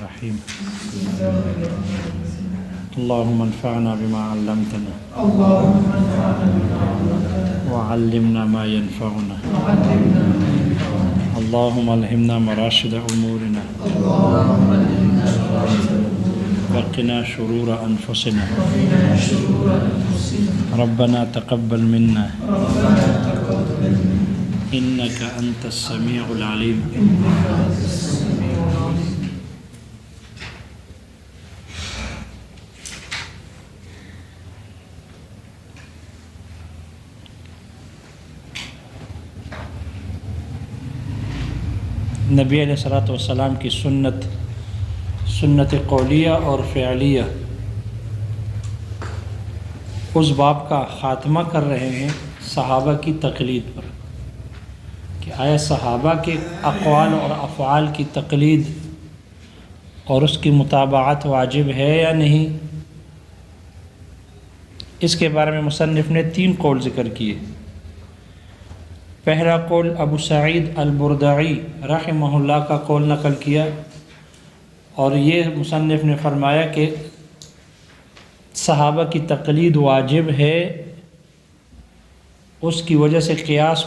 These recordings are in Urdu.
الرحيم اللهم انفعنا بما علمتنا وعلمنا ما ينفعنا اللهم الهمنا مراشد أمورنا وقنا شرور أنفسنا ربنا تقبل منا إنك أنت السميع العليم نبی علیہ الصلوۃ والسلام کی سنت قولیہ اور فعلیہ اس باب کا خاتمہ کر رہے ہیں صحابہ کی تقلید پر کہ آیا صحابہ کے اقوال اور افعال کی تقلید اور اس کی متابعت واجب ہے یا نہیں۔ اس کے بارے میں مصنف نے 3 قول ذکر کیے۔ پہلا قول ابو سعید البردعی رحمہ اللہ کا قول نقل کیا، اور یہ مصنف نے فرمایا کہ صحابہ کی تقلید واجب ہے، اس کی وجہ سے قیاس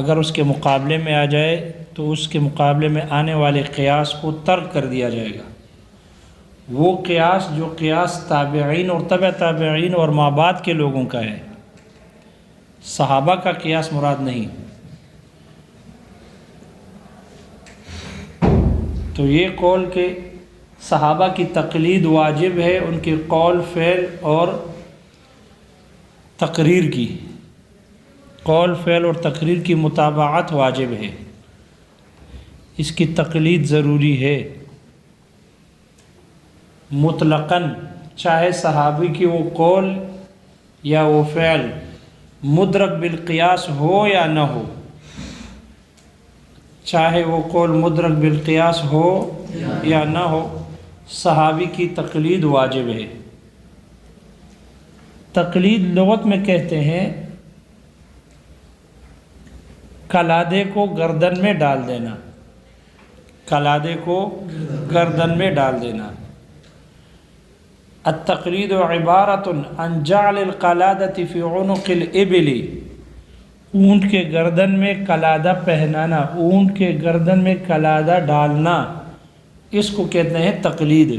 اگر اس کے مقابلے میں آ جائے تو اس کے مقابلے میں آنے والے قیاس کو ترک کر دیا جائے گا۔ وہ قیاس جو قیاس تابعین اور تبع تابعین اور ما بعد کے لوگوں کا ہے، صحابہ کا قیاس مراد نہیں۔ تو یہ قول کہ صحابہ کی تقلید واجب ہے، ان کے قول فعل اور تقریر کی قول فعل اور تقریر کی متابعت واجب ہے، اس کی تقلید ضروری ہے مطلقاً، چاہے صحابی کی وہ قول یا وہ فعل مدرک بالقیاس ہو یا نہ ہو، چاہے وہ قول مدرک بالقیاس ہو یا نہ ہو، صحابی کی تقلید واجب ہے۔ تقلید لغت میں کہتے ہیں کلادے کو گردن میں ڈال دینا، کلادے کو گردن میں ڈال دینا۔ التقلید عبارۃ عن جعل القلادۃ فی عنق الابل، اونٹ کے گردن میں کلادہ پہنانا، اونٹ کے گردن میں کلادہ ڈالنا، اس کو کہتے ہیں تقلید۔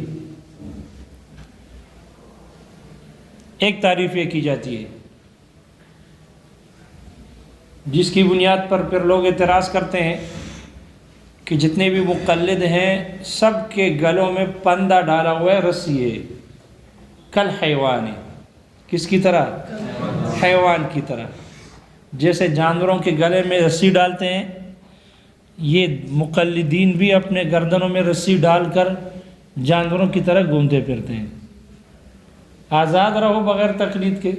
ایک تعریف یہ کی جاتی ہے جس کی بنیاد پر پھر لوگ اعتراض کرتے ہیں کہ جتنے بھی مقلد ہیں سب کے گلوں میں پندہ ڈالا ہوا ہے، رسی ہے، کل حیوان ہے، کس کی طرح؟ حیوان کی طرح۔ جیسے جانوروں کے گلے میں رسی ڈالتے ہیں، یہ مقلدین بھی اپنے گردنوں میں رسی ڈال کر جانوروں کی طرح گھومتے پھرتے ہیں۔ آزاد رہو بغیر تقلید کے۔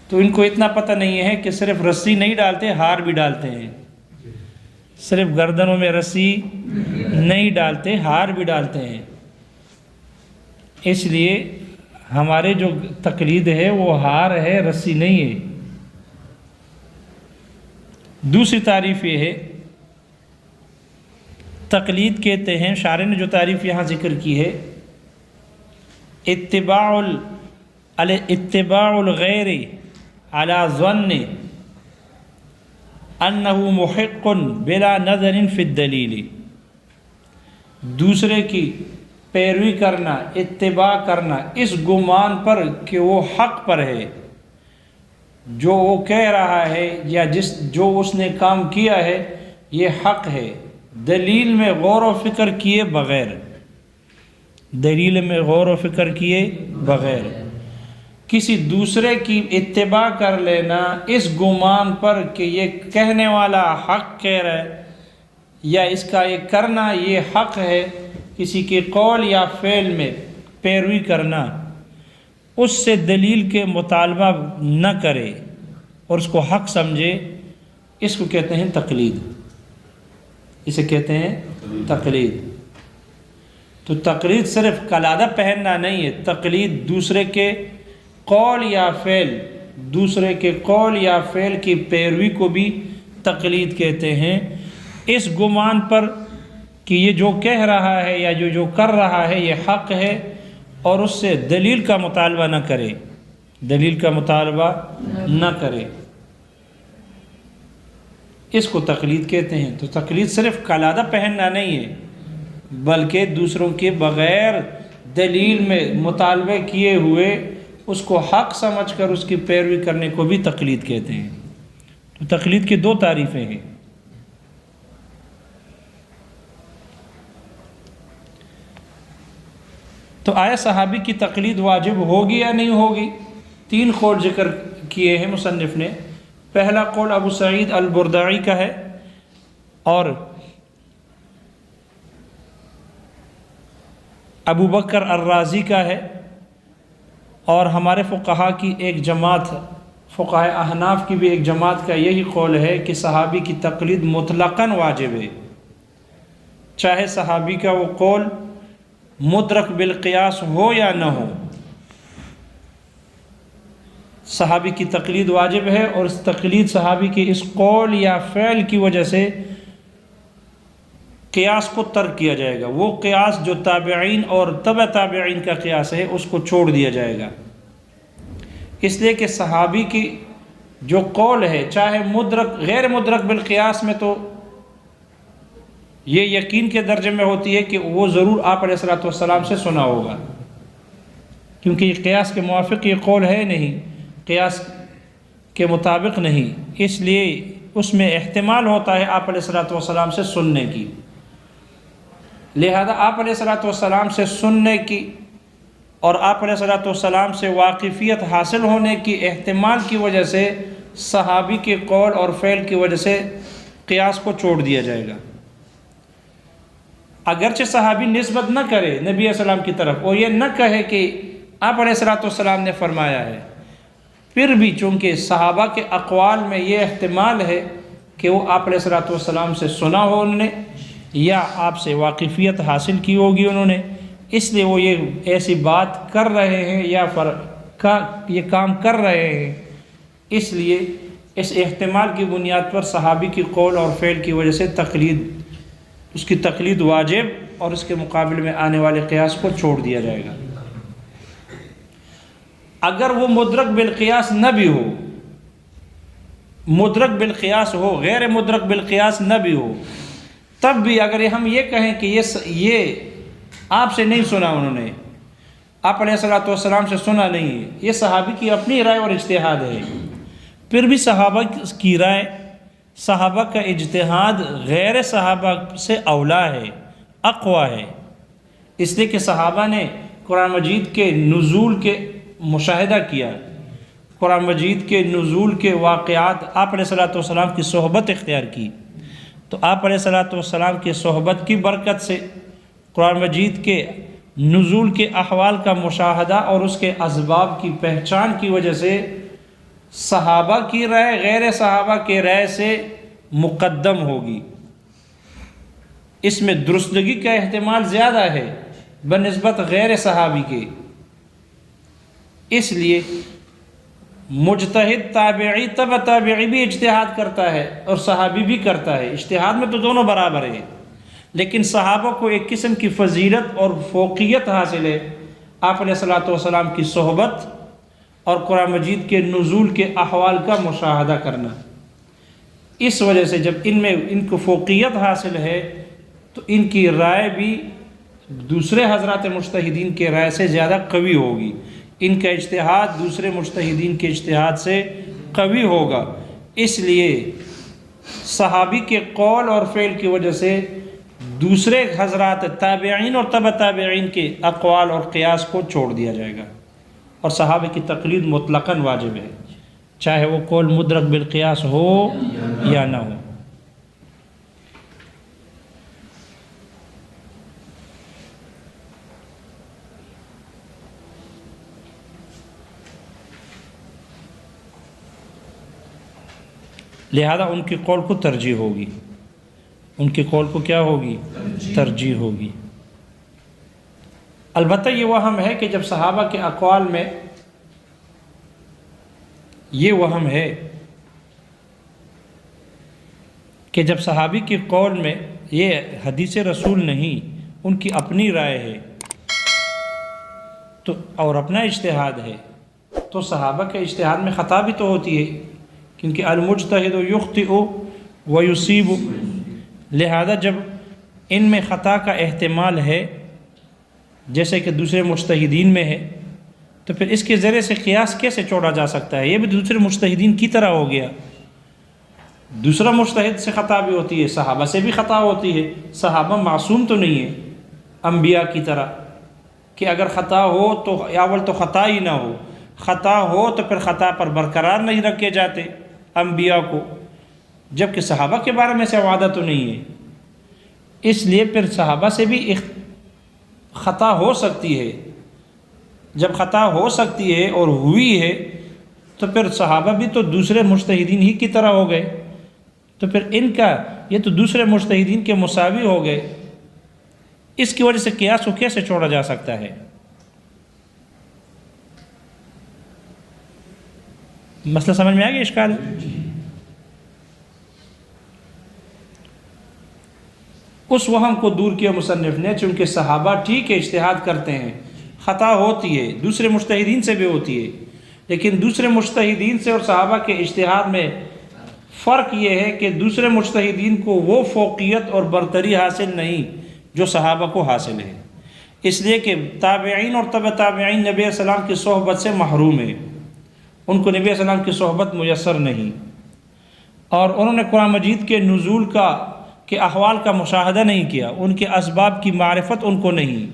تو ان کو اتنا پتہ نہیں ہے کہ صرف رسی نہیں ڈالتے، ہار بھی ڈالتے ہیں، صرف گردنوں میں رسی نہیں ڈالتے، ہار بھی ڈالتے ہیں۔ اس لیے ہمارے جو تقلید ہے وہ ہار ہے، رسی نہیں ہے۔ دوسری تعریف یہ ہے، تقلید کہتے ہیں، شارح نے جو تعریف یہاں ذکر کی ہے، اتباع الغیر علی ظن انہ محق بلا نظر فی الدلیل، دوسرے کی پیروی کرنا، اتباع کرنا اس گمان پر کہ وہ حق پر ہے، جو وہ کہہ رہا ہے یا جو اس نے کام کیا ہے یہ حق ہے، دلیل میں غور و فکر کیے بغیر، دلیل میں غور و فکر کیے بغیر کسی دوسرے کی اتباع کر لینا اس گمان پر کہ یہ کہنے والا حق کہہ رہا ہے یا اس کا یہ کرنا یہ حق ہے، کسی کے قول یا فعل میں پیروی کرنا، اس سے دلیل کے مطالبہ نہ کرے اور اس کو حق سمجھے، اس کو کہتے ہیں تقلید، اسے کہتے ہیں تقلید۔ تو تقلید صرف کلادہ پہننا نہیں ہے، تقلید دوسرے کے قول یا فعل، دوسرے کے قول یا فعل کی پیروی کو بھی تقلید کہتے ہیں، اس گمان پر کہ یہ جو کہہ رہا ہے یا جو کر رہا ہے یہ حق ہے، اور اس سے دلیل کا مطالبہ نہ کرے، دلیل کا مطالبہ نہ کرے، اس کو تقلید کہتے ہیں۔ تو تقلید صرف قلادہ پہننا نہیں ہے، بلکہ دوسروں کے بغیر دلیل میں مطالبے کیے ہوئے اس کو حق سمجھ کر اس کی پیروی کرنے کو بھی تقلید کہتے ہیں۔ تو تقلید کی دو تعریفیں ہیں۔ تو آیا صحابی کی تقلید واجب ہوگی یا نہیں ہوگی؟ 3 قول ذکر کیے ہیں مصنف نے۔ پہلا قول ابو سعید البردائی کا ہے، اور ابو بکر الرازی کا ہے، اور ہمارے فقہا کی ایک جماعت، فقہاء احناف کی بھی ایک جماعت کا یہی قول ہے کہ صحابی کی تقلید مطلقاً واجب ہے، چاہے صحابی کا وہ قول مدرک بالقیاس ہو یا نہ ہو، صحابی کی تقلید واجب ہے، اور اس تقلید صحابی کے اس قول یا فعل کی وجہ سے قیاس کو ترک کیا جائے گا۔ وہ قیاس جو تابعین اور تبع تابعین کا قیاس ہے اس کو چھوڑ دیا جائے گا، اس لیے کہ صحابی کی جو قول ہے، چاہے مدرک غیر مدرک بالقیاس میں، تو یہ یقین کے درجے میں ہوتی ہے کہ وہ ضرور آپ علیہ الصلوۃ والسلام سے سنا ہوگا، کیونکہ یہ قیاس کے موافق یہ قول ہے نہیں، قیاس کے مطابق نہیں، اس لیے اس میں احتمال ہوتا ہے آپ علیہ الصلوۃ والسلام سے سننے کی۔ لہذا آپ علیہ الصلوۃ والسلام سے سننے کی اور آپ علیہ الصلوۃ والسلام سے واقفیت حاصل ہونے کی احتمال کی وجہ سے صحابی کے قول اور فعل کی وجہ سے قیاس کو چھوڑ دیا جائے گا۔ اگرچہ صحابی نسبت نہ کرے نبی علیہ السلام کی طرف، اور یہ نہ کہے کہ آپ علیہ الصلوۃ والسلام نے فرمایا ہے، پھر بھی چونکہ صحابہ کے اقوال میں یہ احتمال ہے کہ وہ آپ علیہ الصلوۃ والسلام سے سنا ہو انہوں نے، یا آپ سے واقفیت حاصل کی ہوگی انہوں نے، اس لیے وہ یہ ایسی بات کر رہے ہیں یا یہ کام کر رہے ہیں، اس لیے اس احتمال کی بنیاد پر صحابی کی قول اور فعل کی وجہ سے اس کی تقلید واجب، اور اس کے مقابلے میں آنے والے قیاس کو چھوڑ دیا جائے گا۔ اگر وہ مدرک بالقیاس نہ بھی ہو، مدرک بالقیاس ہو، غیر مدرک بالقیاس نہ بھی ہو، تب بھی اگر ہم یہ کہیں کہ یہ آپ سے نہیں سنا، انہوں نے آپ علیہ الصلوۃ والسلام سے سنا نہیں ہے، یہ صحابی کی اپنی رائے اور اجتہاد ہے، پھر بھی صحابہ کی رائے، صحابہ کا اجتہاد غیر صحابہ سے اولا ہے، اقویٰ ہے، اس لیے کہ صحابہ نے قرآن مجید کے نزول کے مشاہدہ کیا، قرآن مجید کے نزول کے واقعات، آپ علیہ الصلوۃ والسلام کی صحبت اختیار کی، تو آپ علیہ الصلوۃ والسلام کی صحبت کی برکت سے قرآن مجید کے نزول کے احوال کا مشاہدہ اور اس کے اسباب کی پہچان کی وجہ سے صحابہ کی رائے غیر صحابہ کے رائے سے مقدم ہوگی، اس میں درستگی کا احتمال زیادہ ہے بنسبت غیر صحابی کے۔ اس لیے مجتہد تابعی تبع تابعی بھی اجتہاد کرتا ہے اور صحابی بھی کرتا ہے، اجتہاد میں تو دونوں برابر ہیں، لیکن صحابہ کو ایک قسم کی فضیلت اور فوقیت حاصل ہے آپ علیہ الصلوۃ والسلام کی صحبت اور قرآن مجید کے نزول کے احوال کا مشاہدہ کرنا، اس وجہ سے جب ان کو فوقیت حاصل ہے تو ان کی رائے بھی دوسرے حضرات مجتہدین کے رائے سے زیادہ قوی ہوگی، ان کا اجتہاد دوسرے مجتہدین کے اجتہاد سے قوی ہوگا، اس لیے صحابی کے قول اور فعل کی وجہ سے دوسرے حضرات تابعین اور تبع تابعین کے اقوال اور قیاس کو چھوڑ دیا جائے گا، اور صحابہ کی تقلید مطلقاً واجب ہے، چاہے وہ قول مدرک بالقیاس ہو یا نہ ہو۔ لہذا ان کی قول کو ترجیح ہوگی، ان کی قول کو کیا ہوگی؟ ترجیح ہوگی۔ البتہ یہ وہم ہے کہ جب صحابہ کے اقوال میں یہ وہم ہے کہ جب صحابی کی قول میں یہ حدیث رسول نہیں، ان کی اپنی رائے ہے تو اور اپنا اجتہاد ہے، تو صحابہ کے اجتہاد میں خطا بھی تو ہوتی ہے، کیونکہ المجتہد یخطئ ویصیب، لہذا جب ان میں خطا کا احتمال ہے جیسے کہ دوسرے مجتہدین میں ہے، تو پھر اس کے ذریعے سے قیاس کیسے چھوڑا جا سکتا ہے؟ یہ بھی دوسرے مجتہدین کی طرح ہو گیا۔ دوسرا مجتہد سے خطا بھی ہوتی ہے، صحابہ سے بھی خطا ہوتی ہے، صحابہ معصوم تو نہیں ہے انبیاء کی طرح کہ اگر خطا ہو تو اول تو خطا ہی نہ ہو، خطا ہو تو پھر خطا پر برقرار نہیں رکھے جاتے انبیاء کو، جبکہ صحابہ کے بارے میں سے وعدہ تو نہیں ہے۔ اس لیے پھر صحابہ سے بھی خطا ہو سکتی ہے، جب خطا ہو سکتی ہے اور ہوئی ہے تو پھر صحابہ بھی تو دوسرے مجتہدین ہی کی طرح ہو گئے، تو پھر ان کا یہ تو دوسرے مجتہدین کے مساوی ہو گئے، اس کی وجہ سے قیاس کو کیسے چھوڑا جا سکتا ہے؟ مسئلہ سمجھ میں آ گیا؟ اشکال؟ اس وہم کو دور کیا مصنف نے، چونکہ صحابہ ٹھیک ہے اجتہاد کرتے ہیں، خطا ہوتی ہے، دوسرے مجتہدین سے بھی ہوتی ہے، لیکن دوسرے مجتہدین سے اور صحابہ کے اجتہاد میں فرق یہ ہے کہ دوسرے مجتہدین کو وہ فوقیت اور برتری حاصل نہیں جو صحابہ کو حاصل ہے، اس لیے کہ تابعین اور تبع تابعین نبی علیہ السلام کی صحبت سے محروم ہے، ان کو نبی علیہ السلام کی صحبت میسر نہیں، اور انہوں نے قرآن مجید کے نزول کے احوال کا مشاہدہ نہیں کیا، ان کے اسباب کی معرفت ان کو نہیں،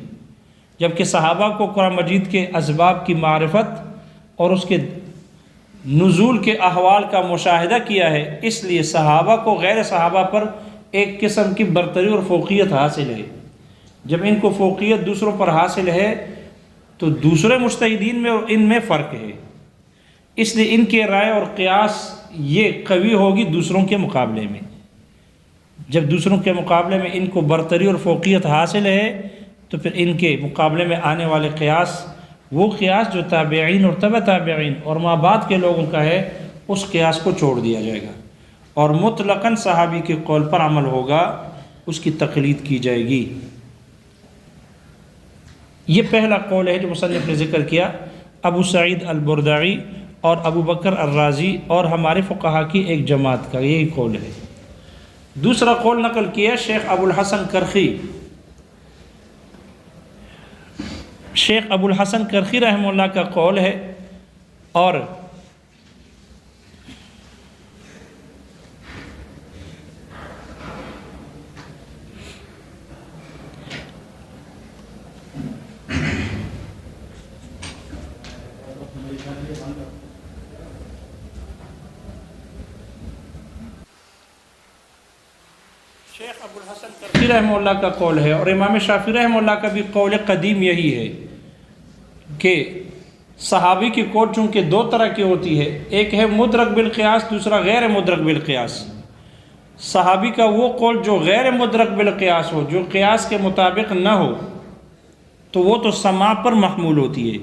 جبکہ صحابہ کو قرآن مجید کے اسباب کی معرفت اور اس کے نزول کے احوال کا مشاہدہ کیا ہے، اس لیے صحابہ کو غیر صحابہ پر ایک قسم کی برتری اور فوقیت حاصل ہے۔ جب ان کو فوقیت دوسروں پر حاصل ہے تو دوسرے مجتہدین میں اور ان میں فرق ہے، اس لیے ان کے رائے اور قیاس یہ قوی ہوگی دوسروں کے مقابلے میں۔ جب دوسروں کے مقابلے میں ان کو برتری اور فوقیت حاصل ہے تو پھر ان کے مقابلے میں آنے والے قیاس، وہ قیاس جو تابعین اور تبع تابعین اور ما بعد کے لوگوں کا ہے، اس قیاس کو چھوڑ دیا جائے گا اور مطلقاً صحابی کے قول پر عمل ہوگا، اس کی تقلید کی جائے گی۔ یہ پہلا قول ہے جو مصنف نے ذکر کیا، ابو سعید البرداعی اور ابو بکر الرازی اور ہمارے فقہا کی ایک جماعت کا یہی قول ہے۔ دوسرا قول نقل کیا شیخ ابو الحسن کرخی، شیخ ابو الحسن کرخی رحمہ اللہ کا قول ہے، اور شیخ ابو الحسن کرخی رحمہ اللہ کا قول ہے، اور امام شافعی رحمہ اللہ کا بھی قول قدیم یہی ہے کہ صحابی کی قول چونکہ دو طرح کی ہوتی ہے، ایک ہے مدرک بالقیاس، دوسرا غیر مدرک بالقیاس۔ صحابی کا وہ قول جو غیر مدرک بالقیاس ہو، جو قیاس کے مطابق نہ ہو، تو وہ تو سماع پر محمول ہوتی ہے،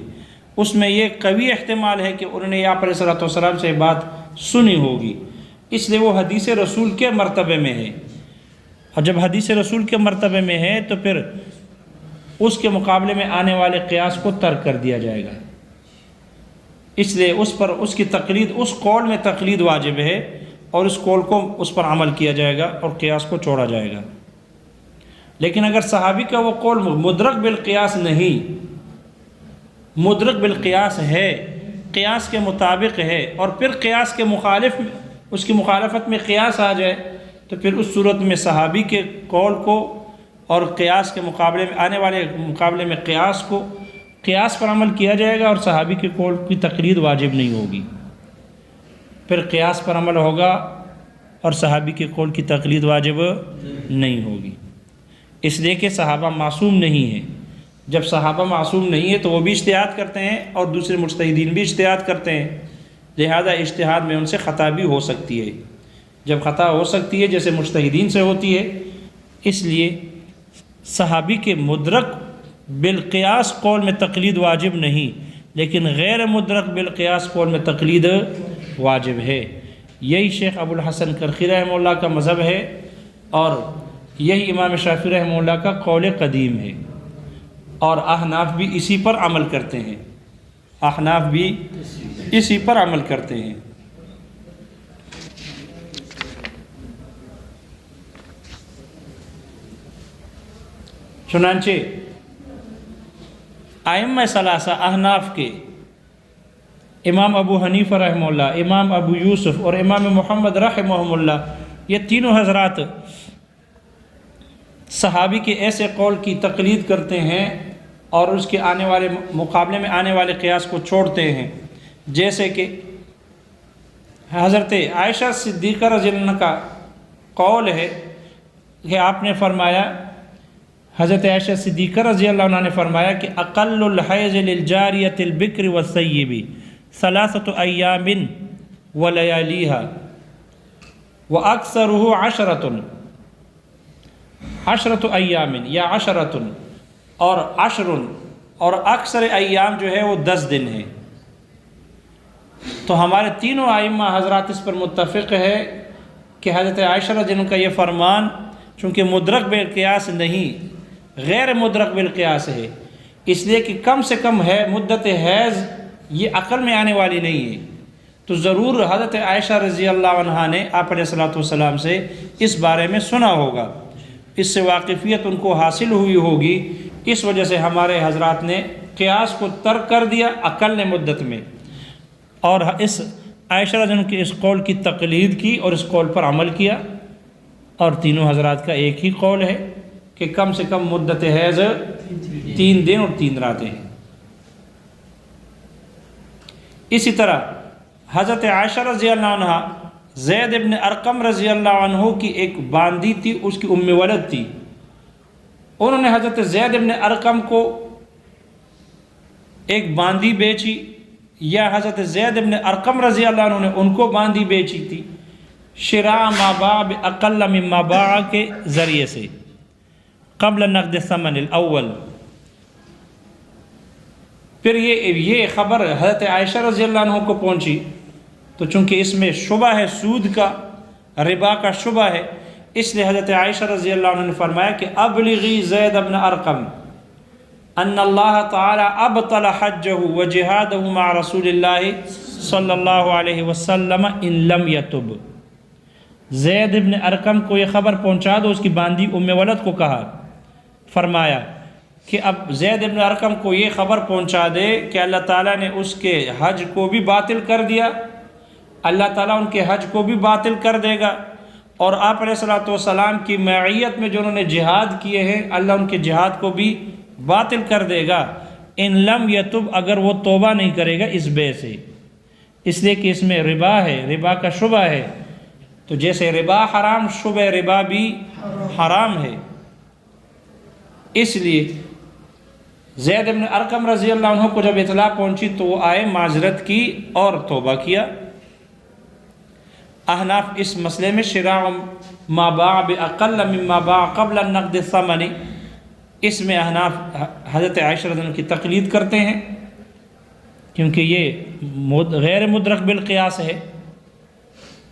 اس میں یہ قوی احتمال ہے کہ انہوں نے آپ علیہ السلام سے بات سنی ہوگی، اس لیے وہ حدیث رسول کے مرتبے میں ہے، اور جب حدیث رسول کے مرتبے میں ہے تو پھر اس کے مقابلے میں آنے والے قیاس کو ترک کر دیا جائے گا، اس لیے اس کی تقلید، اس قول میں تقلید واجب ہے، اور اس قول کو اس پر عمل کیا جائے گا اور قیاس کو چھوڑا جائے گا۔ لیکن اگر صحابی کا وہ قول مدرک بالقیاس نہیں، مدرک بالقیاس ہے، قیاس کے مطابق ہے، اور پھر قیاس کے مخالف، اس کی مخالفت میں قیاس آ جائے، تو پھر اس صورت میں صحابی کے قول کو اور قیاس کے مقابلے میں آنے والے مقابلے میں قیاس کو، قیاس پر عمل کیا جائے گا، اور صحابی کے قول کی تقلید واجب نہیں ہوگی، پھر قیاس پر عمل ہوگا اور صحابی کے قول کی تقلید واجب نہیں ہوگی، اس لیے کہ صحابہ معصوم نہیں ہیں۔ جب صحابہ معصوم نہیں ہے تو وہ بھی اجتہاد کرتے ہیں اور دوسرے مجتہدین بھی اجتہاد کرتے ہیں، لہذا اجتہاد میں ان سے خطا بھی ہو سکتی ہے۔ جب خطا ہو سکتی ہے جیسے مجتہدین سے ہوتی ہے، اس لیے صحابی کے مدرک بالقیاس قول میں تقلید واجب نہیں، لیکن غیر مدرک بالقیاس قول میں تقلید واجب ہے۔ یہی شیخ ابو الحسن کرخی رحمہ اللہ کا مذہب ہے، اور یہی امام شافعی رحمہ اللہ کا قول قدیم ہے، اور احناف بھی اسی پر عمل کرتے ہیں، احناف بھی اسی پر عمل کرتے ہیں۔ چنانچہ ائمہ ثلاثہ احناف کے امام ابو حنیفہ رحمہ اللہ، امام ابو یوسف اور امام محمد رحمہ اللہ، یہ تینوں حضرات صحابی کے ایسے قول کی تقلید کرتے ہیں اور اس کے آنے والے مقابلے میں آنے والے قیاس کو چھوڑتے ہیں، جیسے کہ حضرت عائشہ صدیقہ رضی اللہ عنہ کا قول ہے کہ آپ نے فرمایا، حضرت عائشہ صدیقہ رضی اللہ عنہ نے فرمایا کہ اقل الحیض للجاریۃ البکر والثیب 3 ایام ولیالیہا واکثرہ 10 ایام یا 10 اور 10 اور اکثر ایام جو ہے وہ 10 دن ہے۔ تو ہمارے تینوں ائمہ حضرات اس پر متفق ہے کہ حضرت عائشہ رضی اللہ عنہ کا یہ فرمان چونکہ مدرک بالقیاس نہیں، غیر مدرک بالقیاس ہے، اس لیے کہ کم سے کم ہے مدت حیض یہ عقل میں آنے والی نہیں ہے، تو ضرور حضرت عائشہ رضی اللہ عنہا نے آپ علیہ الصلوۃ والسلام سے اس بارے میں سنا ہوگا، اس سے واقفیت ان کو حاصل ہوئی ہوگی، اس وجہ سے ہمارے حضرات نے قیاس کو ترک کر دیا اقل مدت میں، اور اس عائشہ رضی اللہ عنہ کے اس قول کی تقلید کی اور اس قول پر عمل کیا، اور تینوں حضرات کا ایک ہی قول ہے کہ کم سے کم مدت حیض 3 دن اور 3 راتیں ہیں۔ اسی طرح حضرت عائشہ رضی اللہ عنہ زید ابن ارقم رضی اللہ عنہ کی ایک باندی تھی، اس کی ام ولد تھی، انہوں نے حضرت زید ابن ارقم کو ایک باندی بیچی، یا حضرت زید ابن ارقم رضی اللہ عنہ نے ان کو باندی بیچی تھی، شراء ما باع باقل مما باع کے ذریعے سے قبل نقد الثمن الاول۔ پھر یہ خبر حضرت عائشہ رضی اللہ عنہ کو پہنچی، تو چونکہ اس میں شبہ ہے، سود کا، ربا کا شبہ ہے، اس لیے حضرت عائشہ رضی اللہ عنہ نے فرمایا کہ ابلغی زید ابن ارقم ان اللہ تعالی ابطل حجہ وجہادہ مع رسول اللہ صلی اللہ علیہ وسلم ان لم یتب۔ زید ابن ارقم کو یہ خبر پہنچا دو، اس کی باندی ام ولد کو کہا، فرمایا کہ اب زید ابن ارقم کو یہ خبر پہنچا دے کہ اللہ تعالیٰ نے اس کے حج کو بھی باطل کر دیا، اللہ تعالیٰ ان کے حج کو بھی باطل کر دے گا، اور آپ علیہ الصلوۃ والسلام کی معیت میں جو انہوں نے جہاد کیے ہیں اللہ ان کے جہاد کو بھی باطل کر دے گا، ان لم یتب، اگر وہ توبہ نہیں کرے گا اس بے سے، اس لیے کہ اس میں ربا ہے، ربا کا شبہ ہے، تو جیسے ربا حرام شبہ ربا بھی حرام ہے، اس لیے زید بن ارقم رضی اللہ عنہ کو جب اطلاع پہنچی تو وہ آئے، معذرت کی اور توبہ کیا۔ احناف اس مسئلے میں شراء ما باع باقل مما باع قبل النقد الثمن، اس میں احناف حضرت عائشہ رضی اللہ عنہ کی تقلید کرتے ہیں، کیونکہ یہ غیر مدرک بالقیاس ہے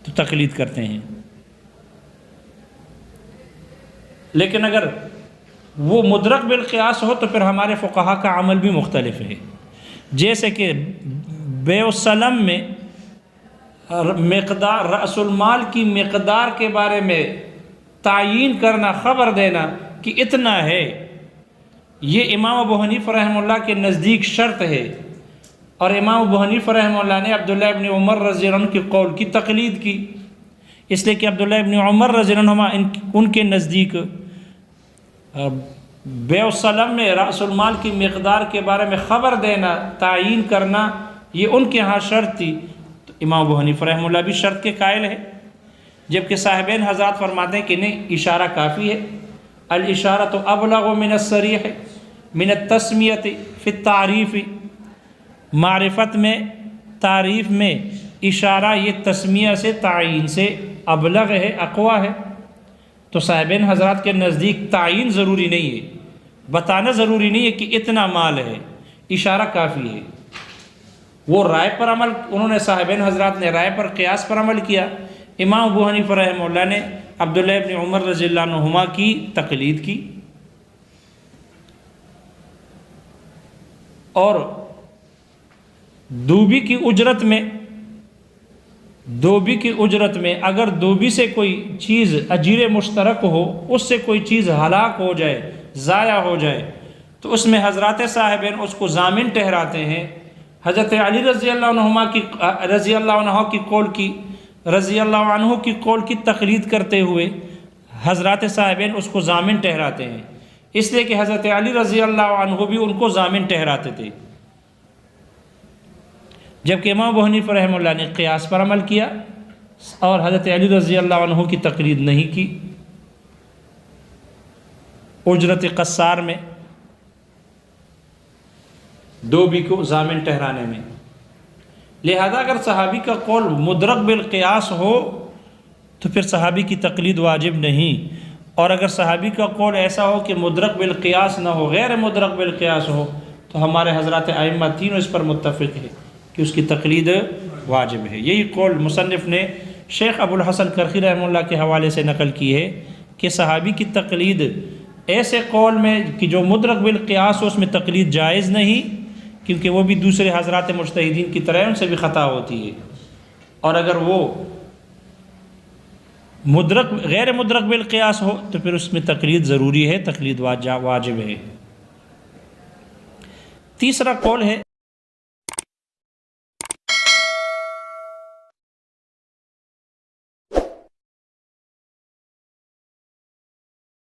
تو تقلید کرتے ہیں۔ لیکن اگر وہ مدرک بالقیاس ہو تو پھر ہمارے فقہا کا عمل بھی مختلف ہے، جیسے کہ بیع السلم میں مقدار رأس المال کی مقدار کے بارے میں تعیین کرنا، خبر دینا کہ اتنا ہے، یہ امام ابو حنیفہ رحمہ اللہ کے نزدیک شرط ہے، اور امام ابو حنیفہ رحمہ اللہ نے عبداللہ ابن عمر رضی اللہ عنہ کے قول کی تقلید کی، اس لیے کہ عبداللہ ابن عمر رضی اللہ عنہ ان کے نزدیک بیع السلم میں رأس المال کی مقدار کے بارے میں خبر دینا، تعیین کرنا، یہ ان کے ہاں شرط تھی، تو امام ابو حنیفہ رحمہ اللہ بھی شرط کے قائل ہے، جبکہ صاحبین حضرات فرماتے ہیں کہ نہیں، اشارہ کافی ہے، الاشارۃ ابلغ من الصریح من التسمیۃ فی التعریف، معرفت میں، تعریف میں اشارہ یہ تسمیہ سے، تعیین سے ابلغ ہے، اقویٰ ہے، تو صاحبین حضرات کے نزدیک تعیین ضروری نہیں ہے، بتانا ضروری نہیں ہے کہ اتنا مال ہے، اشارہ کافی ہے۔ وہ رائے پر عمل، انہوں نے صاحبین حضرات نے رائے پر قیاس پر عمل کیا، امام ابو حنیفہ رحمہ اللہ نے عبداللہ ابن عمر رضی اللہ عنہما کی تقلید کی، اور دوبی کی اجرت میں اگر دوبی سے کوئی چیز اجیر مشترک ہو، اس سے کوئی چیز ہلاک ہو جائے، ضائع ہو جائے، تو اس میں حضرات صاحبین اس کو ضامن ٹھہراتے ہیں۔ حضرت علی رضی اللہ عنہ کی قول کی تقلید کرتے ہوئے حضرات صاحبین اس کو ضامن ٹھہراتے ہیں، اس لیے کہ حضرت علی رضی اللہ عنہ بھی ان کو ضامن ٹھہراتے تھے، جبکہ امام ابو حنیفہ رحمہ اللہ نے قیاس پر عمل کیا اور حضرت علی رضی اللہ عنہ کی تقلید نہیں کی اجرت قصار میں، دوبی کو ضامن ٹھہرانے میں۔ لہذا اگر صحابی کا قول مدرک بالقیاس ہو تو پھر صحابی کی تقلید واجب نہیں، اور اگر صحابی کا قول ایسا ہو کہ مدرک بالقیاس نہ ہو، غیر مدرک بالقیاس ہو، تو ہمارے حضرات ائمہ تینوں اس پر متفق ہے کہ اس کی تقلید واجب ہے۔ یہی قول مصنف نے شیخ ابو الحسن کرخی رحمہ اللہ کے حوالے سے نقل کی ہے کہ صحابی کی تقلید ایسے قول میں کہ جو مدرک بالقیاس ہو، اس میں تقلید جائز نہیں، کیونکہ وہ بھی دوسرے حضرات مجتہدین کی طرح ان سے بھی خطا ہوتی ہے، اور اگر وہ غیر مدرک بالقیاس ہو تو پھر اس میں تقلید ضروری ہے، تقلید واجب ہے۔ تیسرا قول ہے